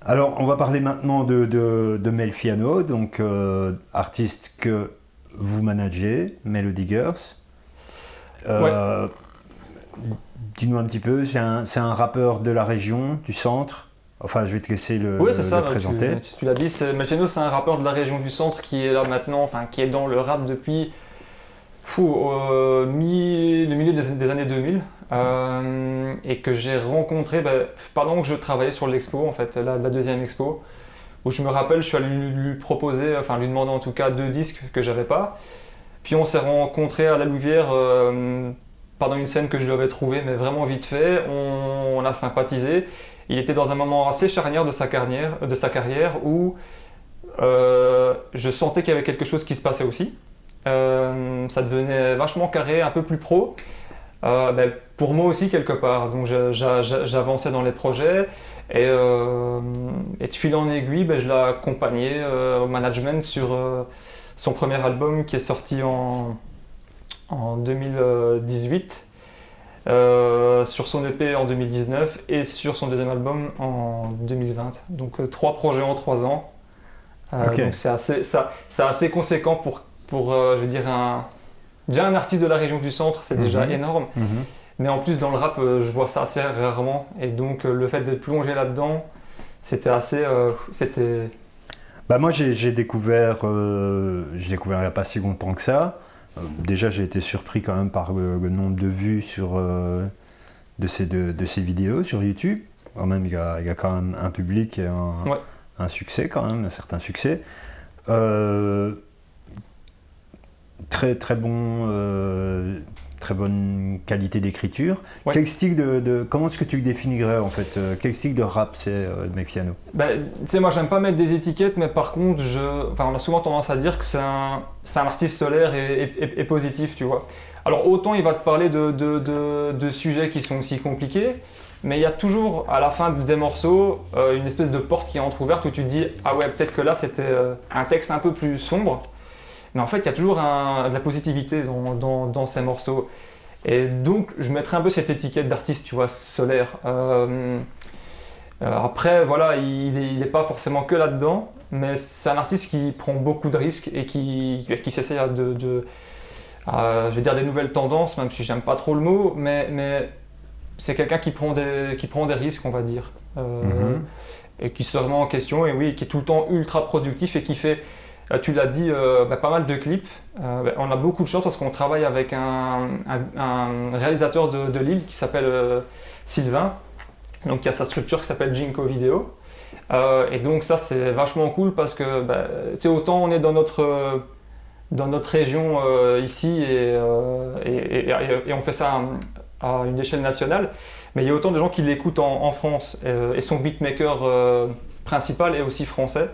Alors, on va parler maintenant de Melfiano, donc artiste que vous managez, Melody Girls. Ouais, Euh, Dis-nous un petit peu, c'est un rappeur de la région, du centre. Enfin, je vais te laisser ouais, c'est le ça, présenter. tu l'as dit, Melchiano, c'est un rappeur de la région du centre qui est là maintenant, enfin qui est dans le rap depuis le milieu des années 2000 et que j'ai rencontré pendant que je travaillais sur l'expo, en fait, la deuxième expo, où je me rappelle, je suis allé lui proposer, enfin lui demander en tout cas 2 disques que j'avais pas. Puis on s'est rencontrés à la Louvière pendant une scène que je lui avais trouvée, mais vraiment vite fait. On a sympathisé. Il était dans un moment assez charnière de sa carrière où je sentais qu'il y avait quelque chose qui se passait aussi. Ça devenait vachement carré, un peu plus pro. Pour moi aussi quelque part. Donc j'avançais dans les projets et de fil en aiguille, je l'ai accompagné au management sur son premier album qui est sorti en 2018, sur son EP en 2019 et sur son deuxième album en 2020. Donc 3 projets en 3 ans. Ok. Donc c'est assez conséquent pour je veux dire, déjà un artiste de la région du centre, c'est déjà Mhm. énorme. Mhm. Mais en plus dans le rap, je vois ça assez rarement. Et donc le fait d'être plongé là-dedans, c'était assez... c'était... Bah moi j'ai découvert il n'y a pas si longtemps que ça. Déjà j'ai été surpris quand même par le nombre de vues de ces vidéos sur YouTube. Quand même il y a quand même un public et Ouais. un succès quand même, un certain succès. Euh, très bon, très bonne qualité d'écriture. Ouais. Quel style comment est-ce que tu le définirais en fait? Quel style de rap c'est Melfiano? Tu sais, moi j'aime pas mettre des étiquettes, mais par contre, on a souvent tendance à dire que c'est un artiste solaire et positif, tu vois. Alors autant il va te parler de sujets qui sont aussi compliqués, mais il y a toujours à la fin des morceaux une espèce de porte qui est entrouverte où tu te dis ah ouais, peut-être que là c'était un texte un peu plus sombre, mais en fait il y a toujours de la positivité dans ces morceaux. Et donc je mettrais un peu cette étiquette d'artiste, tu vois, solaire. Après, voilà, il est pas forcément que là-dedans, mais c'est un artiste qui prend beaucoup de risques et qui s'essaye je vais dire des nouvelles tendances, même si j'aime pas trop le mot, mais c'est quelqu'un qui prend des risques, on va dire, Mhm. et qui se remet en question, et oui, qui est tout le temps ultra productif et qui fait, tu l'as dit, pas mal de clips. On a beaucoup de chance parce qu'on travaille avec un réalisateur de Lille qui s'appelle Sylvain. Donc il y a sa structure qui s'appelle Jinko Video. Et donc ça c'est vachement cool parce que tu sais, autant on est dans notre région ici et on fait ça à une échelle nationale, mais il y a autant de gens qui l'écoutent en France et son beatmaker principal est aussi français.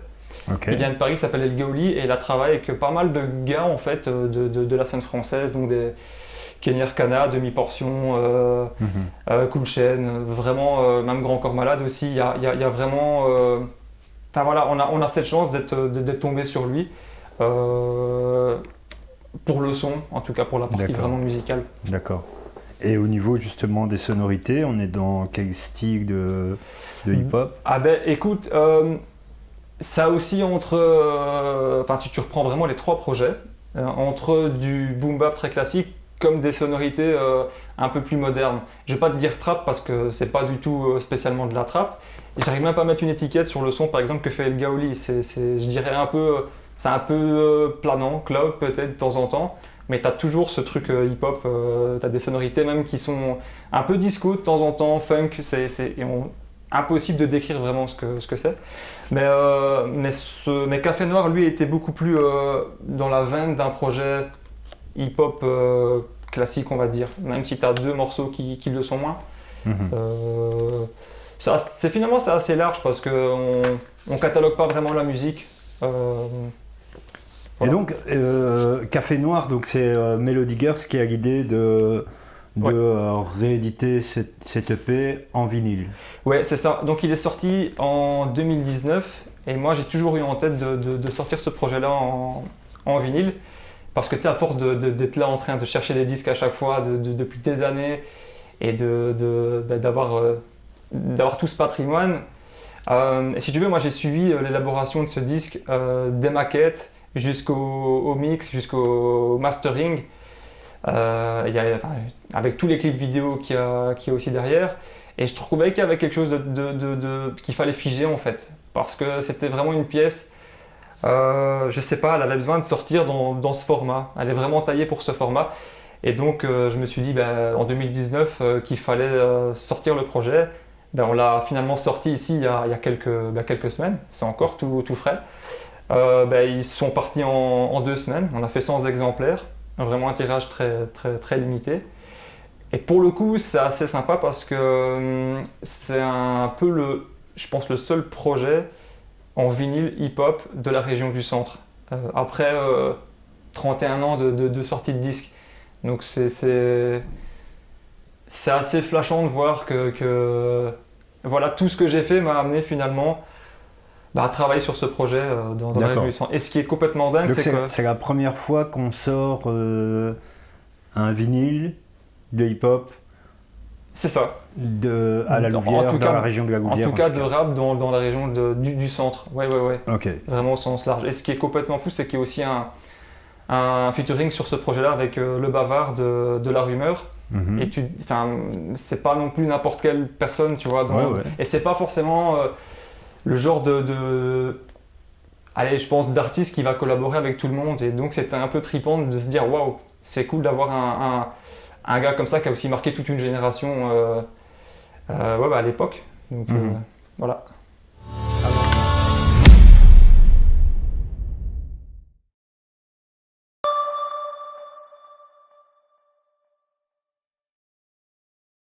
Ok. Il vient de Paris, il s'appelle El Gaoli et il a travaillé avec pas mal de gars en fait de la scène française, donc des Kenny Arcana, Demi-Portion, Mhm. Cool Chain, vraiment, même Grand Corps Malade aussi. Il y a vraiment. Enfin voilà, on a cette chance d'être tombé sur lui pour le son, en tout cas pour la partie D'accord. vraiment musicale. D'accord. Et au niveau justement des sonorités, on est dans quel style de hip-hop? Ah écoute, ça aussi entre. Enfin, si tu reprends vraiment les 3 projets, entre du boom bap très classique comme des sonorités un peu plus modernes. Je vais pas te dire trap parce que c'est pas du tout spécialement de la trap. Et j'arrive même pas à mettre une étiquette sur le son par exemple que fait El Gaoli. Je dirais un peu, c'est un peu planant, club peut-être de temps en temps. Mais tu as toujours ce truc hip-hop, tu as des sonorités même qui sont un peu disco de temps en temps, funk, impossible de décrire vraiment ce que c'est. Mais Café Noir, lui, était beaucoup plus dans la veine d'un projet hip-hop classique, on va dire, même si tu as 2 morceaux qui le sont moins. Mhm. Euh, Finalement, c'est assez large parce qu'on on catalogue pas vraiment la musique. Et Voilà. donc, Café Noir, donc c'est Melody Girls qui a l'idée de Ouais. rééditer cette EP en vinyle. Ouais, c'est ça. Donc il est sorti en 2019 et moi j'ai toujours eu en tête de sortir ce projet-là en vinyle parce que tu sais, à force d'être là en train de chercher des disques à chaque fois depuis des années et d'avoir tout ce patrimoine, Et si tu veux, moi j'ai suivi l'élaboration de ce disque des maquettes jusqu'au mix, jusqu'au mastering, enfin, avec tous les clips vidéo qu'il y a aussi derrière. Et je trouvais qu'il y avait quelque chose qu'il fallait figer en fait, parce que c'était vraiment une pièce, je sais pas, elle avait besoin de sortir dans ce format, elle est vraiment taillée pour ce format. Et donc je me suis dit en 2019 qu'il fallait sortir le projet. On l'a finalement sorti ici il y a quelques semaines, c'est encore tout frais. Ils sont partis en 2 semaines, on a fait 100 exemplaires, vraiment un tirage très limité. Et pour le coup, c'est assez sympa parce que c'est un peu je pense, le seul projet en vinyle hip-hop de la région du centre. Après 31 ans de sortie de disque. Donc c'est assez flashant de voir que voilà, tout ce que j'ai fait m'a amené finalement à travailler sur ce projet dans la région du centre. Et ce qui est complètement dingue, Donc c'est que... c'est la première fois qu'on sort un vinyle de hip-hop C'est ça. à la Louvière, dans la région de la Louvière. En tout cas, de rap dans la région du centre. Ouais. Ok. Vraiment au sens large. Et ce qui est complètement fou, c'est qu'il y a aussi un featuring sur ce projet-là avec le bavard de La Rumeur. Mhm. Et c'est pas non plus n'importe quelle personne, tu vois. Et c'est pas forcément le genre allez, je pense, d'artiste qui va collaborer avec tout le monde. Et donc, c'était un peu trippant de se dire, waouh, c'est cool d'avoir un gars comme ça qui a aussi marqué toute une génération à l'époque. Donc, voilà.